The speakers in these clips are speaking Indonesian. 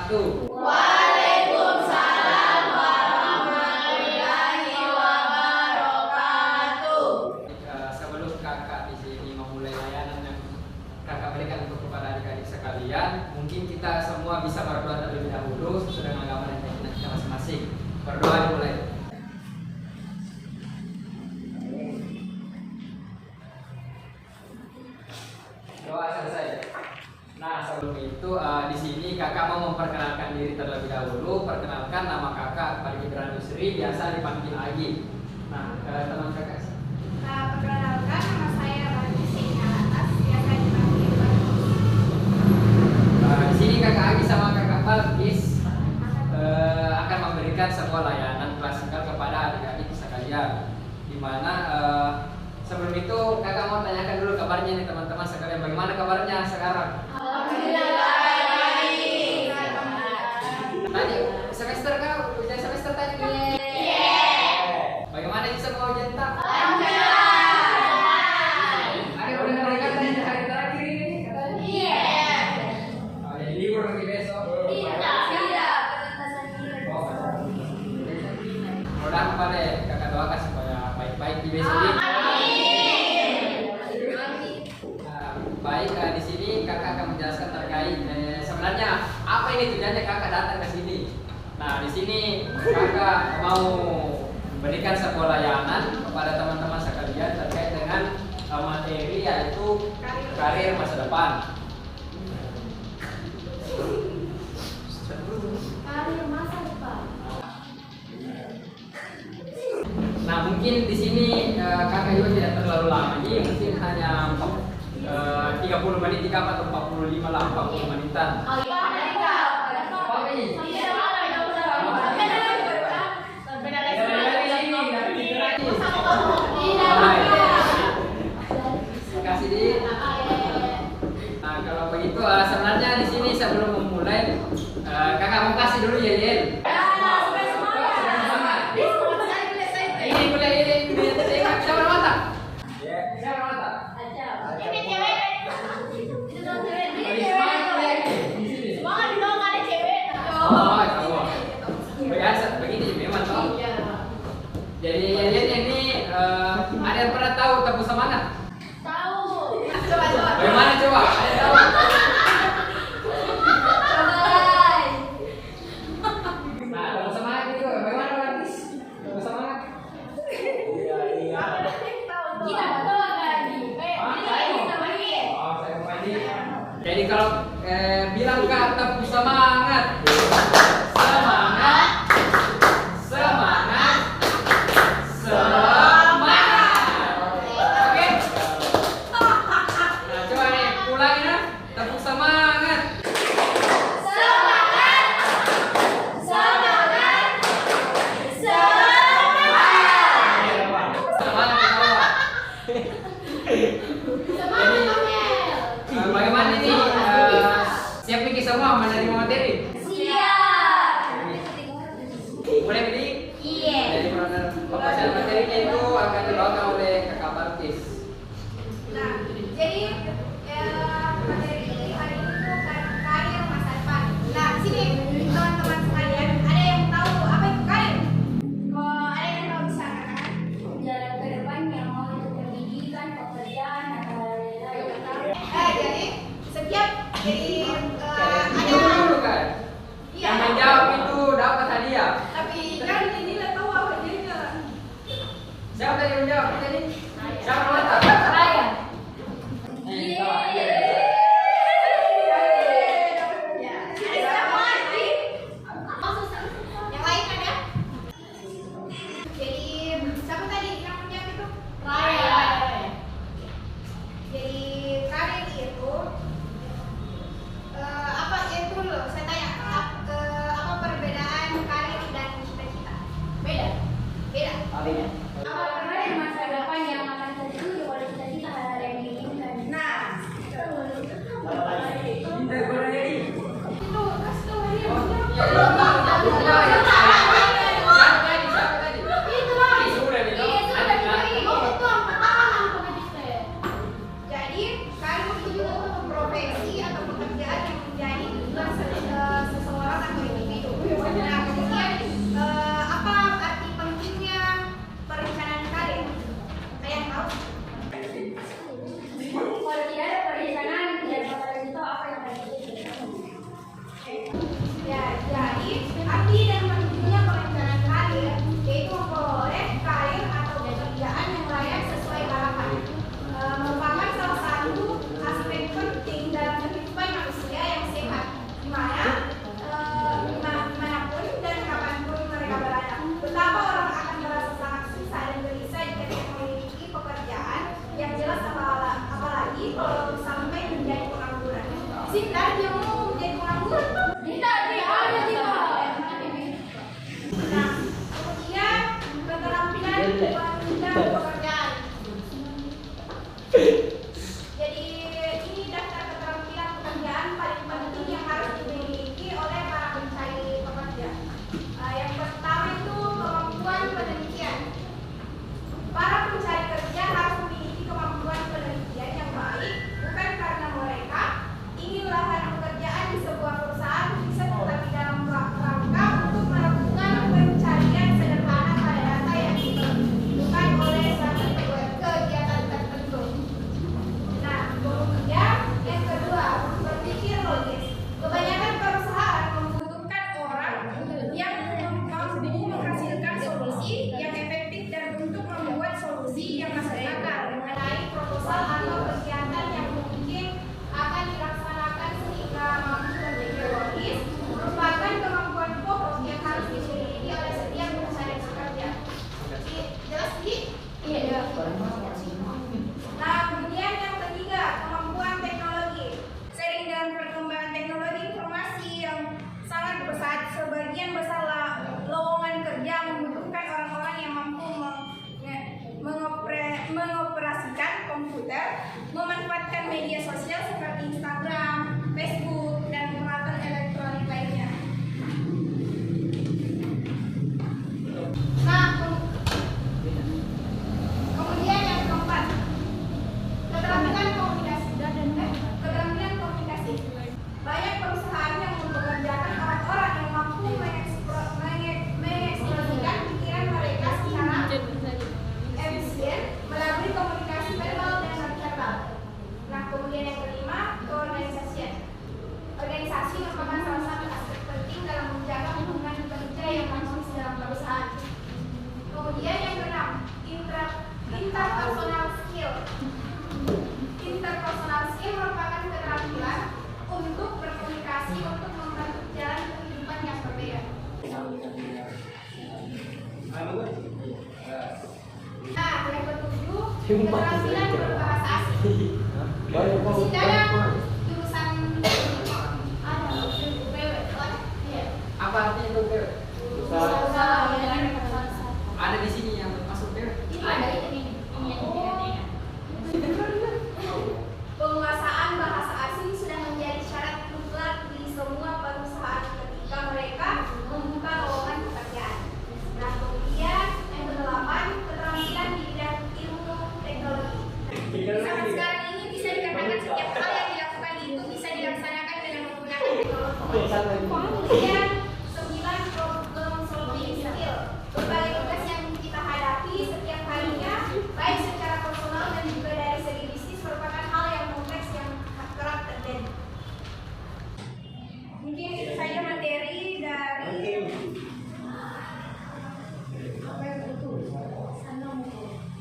wabarakatuh. Waalaikumsalam warahmatullahi wabarakatuh. Sebelum kakak di sini memulai layanan yang kakak berikan untuk kepada adik-adik sekalian, mungkin kita semua bisa berdoa terlebih dahulu sesuai dengan agama dan keyakinan kita masing-masing. Berdoa dimulai. Doa selesai. Nah, sebelum itu di sini kakak mau memperkenalkan diri terlebih dahulu. Perkenalkan, nama kakak Bagi Yusri, biasa dipanggil Agi. Nah, teman kakak. Perkenalkan, nama saya Bagi Atas, biasa dipanggil Bagus. Di sini kakak Agi sama kakak Balkis akan memberikan sebuah layanan klasikal kepada adik-adik sekalian. Dimana sebelum itu kakak mau tanyakan dulu kabarnya nih teman-teman sekalian. Bagaimana kabarnya sekarang? Tadi semester kau ujian semester tadi? Bagaimana sih semua ujian tak? Ada udah mereka tanya hari terakhir ini katanya? Oh, jadi libur nanti besok. Mudah-mudahan pada kakak doakan supaya baik-baik di besok ini. Baik, di sini kakak akan menjelaskan terkait sebenarnya apa ini tujuannya kakak datang ke sini. Nah, di sini kakak mau memberikan sebuah layanan kepada teman-teman sekalian terkait dengan materi yaitu karir masa depan. Karir masa depan. Nah, mungkin di sini kakak juga tidak terlalu lama ini, mungkin hanya 30 menit atau 45 lah, 40 menitan. Kasih di. Nah, kalau begitu sebenarnya di sini sebelum memulai kakak mau kasih dulu ya, Yen. Ini boleh ini bisa bermata. Bisa bermata. Biasa begini memang toh. Jadi ini ada yang pernah tahu tepuk semangat? Tahu. Coba. Bagaimana coba? Ada yang tahu? Nah, tepuk semangat itu bagaimana Martis? Tepuk semangat? Kita betul lagi. Saya mau mandi. Jadi kalau bilang kak tepuk semangat. Bagaimana ini? Siap pikir semua menerima materi? Siap. Boleh beli? Iya. Jadi pembacaan materinya itu akan dibawakan oleh kakak Barkis. Nah, jadi materi hari ini tuh karir masa depan. Nah, sini teman-teman sekalian, ada yang tahu apa itu karir? Ada yang tahu bisa katakan? Jalan ke depan yang mau untuk pendidikan, pekerjaan, atau jadi setiap ada dulu kan? Yang menjawab itu dapat hadiah. tapi kan ini lah tahu apa jadinya. Siapa tadi yang menjawab? Ntar dia mau jadi pengangguran. Tidak ada tidak. Nah, kemudian keterampilan penunjang pekerjaan. Jadi ini daftar keterampilan pekerjaan paling penting yang harus dimiliki oleh para pencari pekerja. Yang pertama itu kemampuan penelitian. Para pencari kerja harus memiliki kemampuan penelitian yang baik, bukan karena mereka ingin lahan pekerjaan di sebuah perusahaan bisa, tetapi dalam rangka untuk melakukan pencarian sederhana pada data yang ditentukan oleh suatu kegiatan tertentu. Nah, kemudian yang kedua, berpikir logis. Kebanyakan perusahaan membutuhkan orang yang mampu menghasilkan solusi yang efektif dan untuk membuat solusi yang masuk akal mengenai proposal atau kegiatan yang mungkin akan dilaksanakan sehingga mampu menjadi logis merupakan kemampuan pokok yang harus dimiliki oleh setiap pencari pekerja. Jelas sih? Iya. Nah, kemudian yang ketiga, kemampuan teknologi. Seiring dengan perkembangan teknologi informasi yang sangat pesat, sebagian besar lowongan kerja membutuhkan orang-orang yang mampu mengoperasikan komputer, memanfaatkan media sosial seperti Instagram, Facebook, dan peralatan elektronik lainnya. Nah, kemudian yang keempat, keterampilan komunikasi. Keterampilan komunikasi. Banyak perusahaan yang mempekerjakan orang-orang yang mampu mengekspresikan pikiran mereka secara efisien melalui komunikasi verbal dan non-verbal. Nah, kemudian yang kelima, keorganisasian. Organisasi merupakan salah satu aspek penting dalam menjaga hubungan kerja yang harmonis dalam perusahaan. Kemudian yang keenam, interpersonal skill. Interpersonal skill merupakan keterampilan untuk berkomunikasi untuk membantu jalan kehidupan yang berbeda. Nah, yang ketujuh, keterampilan berbahasa asing. Di dalam jurusan Apa artinya itu PW? Ada di sini yang masuk PW. Penguasaan bahasa asing sudah menjadi syarat mutlak di semua perusahaan ketika mereka membuka lowongan pekerjaan. Nah, kemudian yang kedelapan, keterampilan di bidang ilmu teknologi. Di zaman sekarang ini bisa dikatakan setiap hal yang dilakukan itu bisa dilaksanakan dengan menggunakan teknologi. Kemudian 9, problem solving skill. Berbagai tugas yang kita hadapi setiap harinya, baik secara personal dan juga dari segi bisnis, merupakan hal yang kompleks yang kerap terjadi. Mungkin itu saja materi dari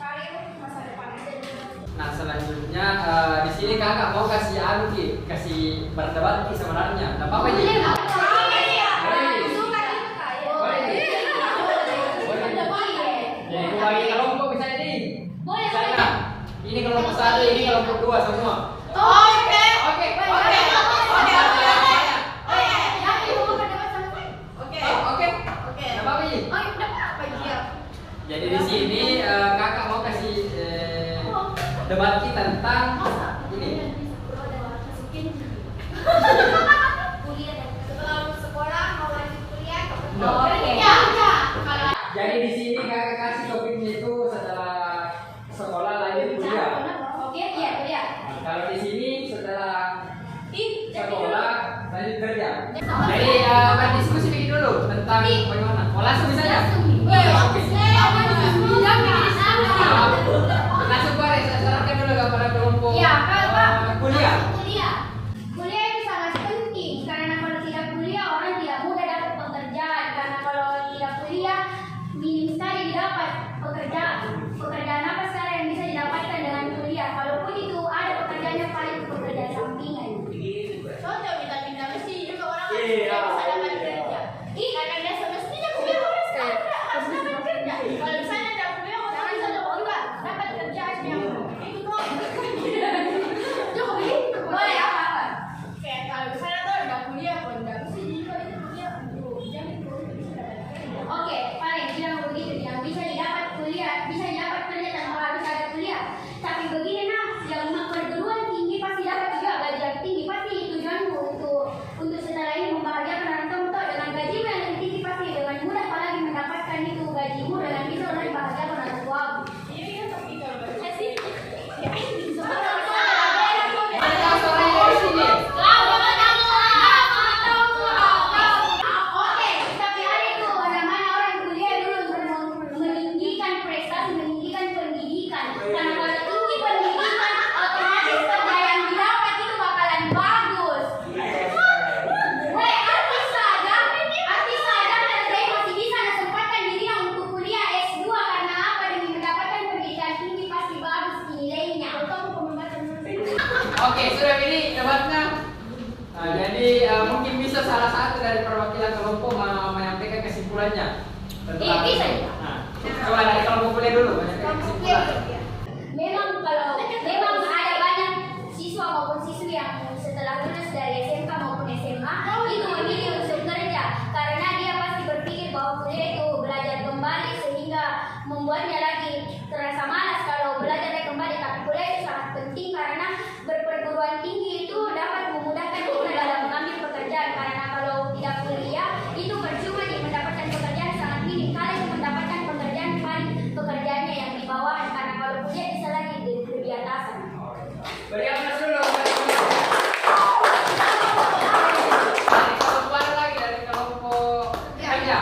kalian masa depan. Nah, selanjutnya di sini kakak mau kasih kasih berdebat sebenarnya. Nah, apa ini? Jadi bagi kelompok bisa ini. Misalnya, ini kelompok 1, ini kelompok 2 semua. Oke. Nah, apa ini? Jadi di sini kakak mau kasih debat kita tentang ini. Setelah sekolah mau lanjut kuliah. Jadi di sini kakak kasih topiknya itu setelah sekolah lanjut kuliah. Nah, kalau di sini setelah sekolah lanjut kerja. Jadi berdiskusi begini dulu tentang bagaimana. Mau langsung bisa ya? Oke. Langsung boleh saya sarankan dulu kepada kelompok kuliah. Kuliah itu sangat penting karena kalau tidak kuliah orang tidak mudah dapat pekerjaan, karena kalau tidak kuliah minim sekali didapat pekerjaan. Pekerjaan apa sekarang yang bisa didapatkan dengan kuliah? Kalaupun itu ada pekerjaan yang paling pekerjaan sampingan. Contoh minta mesti juga orang bisa dapat kerja. Karena dia semestinya kuliah harus dapat kerja. Kalau misalnya tidak kuliah orang bisa dapat kerjaan yang itu kok. Boleh apa? Kayak kalau Jadi mungkin bisa salah satu dari perwakilan kelompok menyampaikan kesimpulannya. Iya, bisa ya. Nah, coba dari kelompok kuliah dulu menyampaikan kesimpulan. Memang ada banyak siswa maupun siswi yang setelah lulus dari SMK maupun SMA itu memilih untuk kerja karena dia pasti berpikir bahwa kuliah itu belajar kembali sehingga membuatnya lagi terasa malas kalau belajar lagi kembali. Tapi kuliah itu sangat penting karena berperguruan tinggi itu dapat memudahkan kita dalam mengambil pekerjaan, karena kalau tidak kuliah itu percuma nih, mendapatkan pekerjaan sangat minim. Kalian mendapatkan pekerjaan paling pekerjaannya yang di bawah, karena kalau kuliah bisa lagi di atasan. Beri aplaus dulu. Dari kelompok mana lagi? Dari kelompok kerja.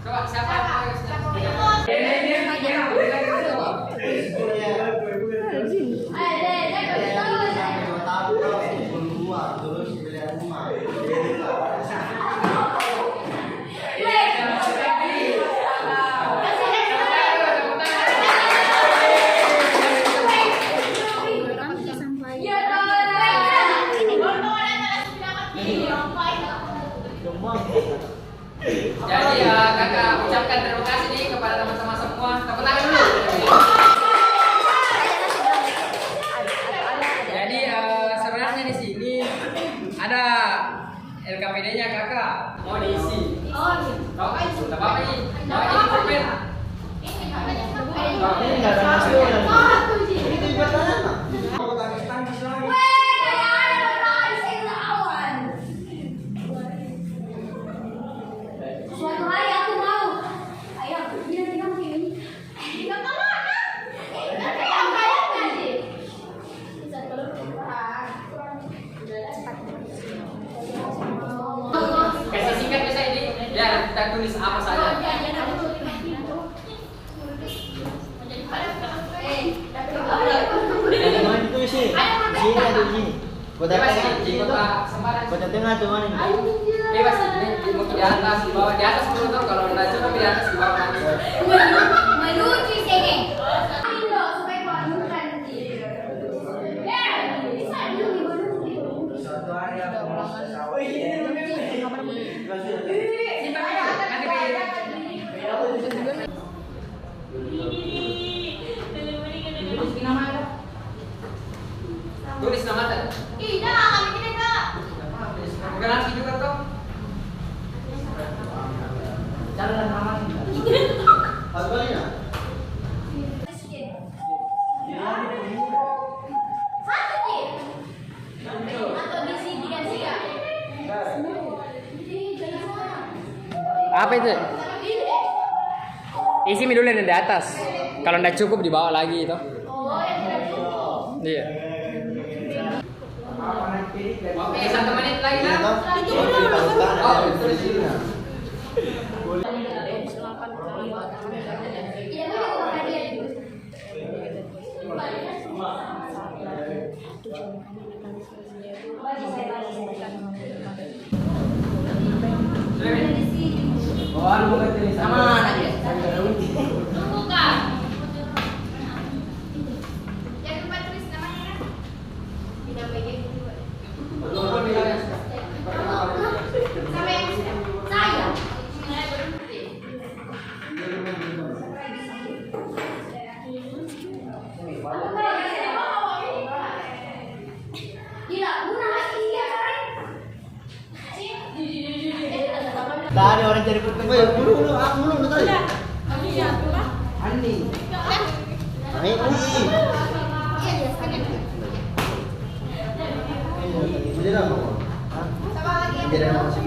Coba siapa yang mau Jadi kakak ucapkan terima kasih nih kepada teman-teman semua. Tepuk tangan dulu. Jadi sebenarnya di sini ada LKPD-nya kakak mau diisi. Oh, Tahu kan? Tidak apa-apa nih. Mau ini pulpen. Ini nggak ada hasilnya. Ini kebetulan apa? Mau tangkis lagi. suatu hari aku mau ayah bilang gini, bilang kemana? Yang kayak nanti. Kasih singkat bisa ini. Ya kita tulis apa saja. Mana itu sih? Sini ada sini. Kota Bebas tengah di sini tuh. kota Semarang. Kota tengah tuh mana? Bebas ini mungkin di atas, di bawah, di atas dulu tuh kalau nggak cukup di atas di bawah nanti. Melucu sini. Ayo supaya bukan ya bisa dulu. Satu hari aku merasa sawah. Tulis nama tadi. Ih, dah kami kita dah. Bukan nanti juga toh. Jalan nama. Apa ya? Apa itu? Isi dulu yang di atas. Kalau nggak cukup dibawa lagi itu. Iya. Oke, 1 menit lagi lah. Oh, tulis dulu. Sama aja. Tunggu Kak. Jangan lupa tulis namanya kan. Tidak bagian kedua. Sama yang saya. Tadi orang cari pulpen. Woi, bulu tadi. Ani. Naik lagi. Jadi apa? Sama lagi. Jadi apa sih?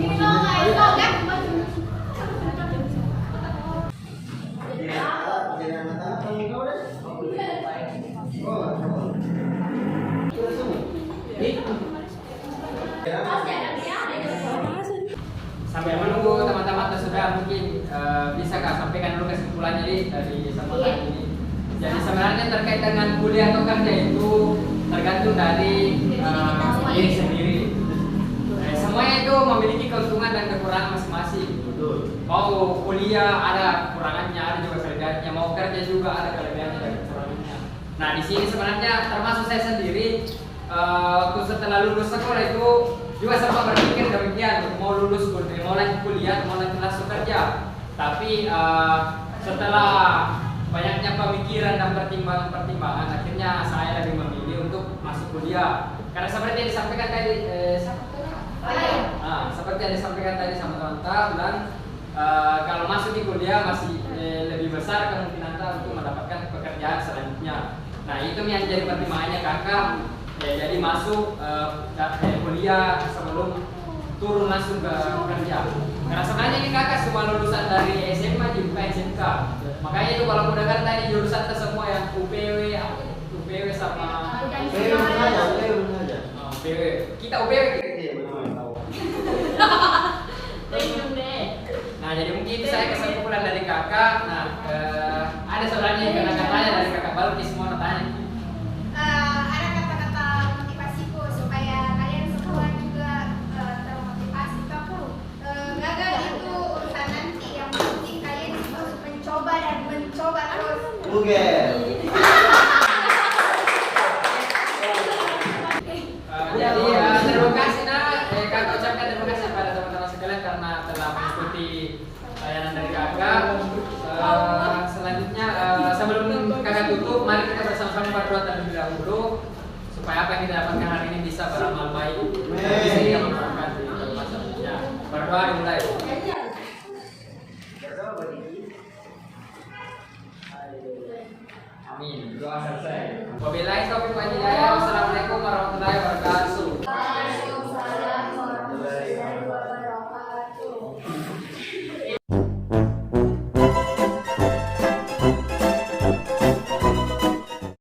Sampai menunggu teman-teman sudah mungkin bisa Kak sampaikan dulu kesimpulannya dari sambutan ini. Jadi sebenarnya terkait dengan kuliah atau kerja itu tergantung dari diri sendiri. Semuanya itu memiliki keuntungan dan kekurangan masing-masing. Mau kuliah ada kekurangannya, ada juga kelebihannya. Mau kerja juga ada kelebihannya dan kekurangannya. Nah di sini sebenarnya termasuk saya sendiri waktu setelah lulus sekolah itu juga sempat berpikir demikian, mau lulus kuliah, mau lanjut kuliah, mau lanjut langsung kerja. Tapi setelah banyaknya pemikiran dan pertimbangan-pertimbangan, akhirnya saya lebih memilih untuk masuk kuliah. Karena seperti yang disampaikan tadi, seperti yang disampaikan tadi sama teman-teman, dan kalau masuk di kuliah masih lebih besar kemungkinan untuk mendapatkan pekerjaan selanjutnya. Nah itu yang jadi pertimbangannya kakak. Jadi masuk kuliah sebelum turun langsung ke kerja. Karena sebenarnya ini kakak semua lulusan dari SMA juga SMK. Makanya itu kalau aku dengar tadi jurusan semua yang UPW, UPW sama UPW aja. UPW. Kita UPW. Nah jadi mungkin itu saya kesimpulan dari kakak. Nah ada sebenarnya yang kakak tanya dari kakak baru di semua tanya. Ada kata-kata motivasiku supaya kalian semua juga termotivasi. Gagal itu urusan nanti, yang penting kalian harus mencoba dan mencoba terus. Jadi terima kasih kakak ucapkan terima kasih pada teman-teman sekalian karena telah mengikuti layanan dari kakak. Selanjutnya sebelum kakak tutup, mari kita bersama-sama berdoa terlebih dahulu supaya apa yang kita dapatkan hari ini bisa beramal baik, bisa kita manfaatkan di masa selanjutnya. Berdoa dimulai.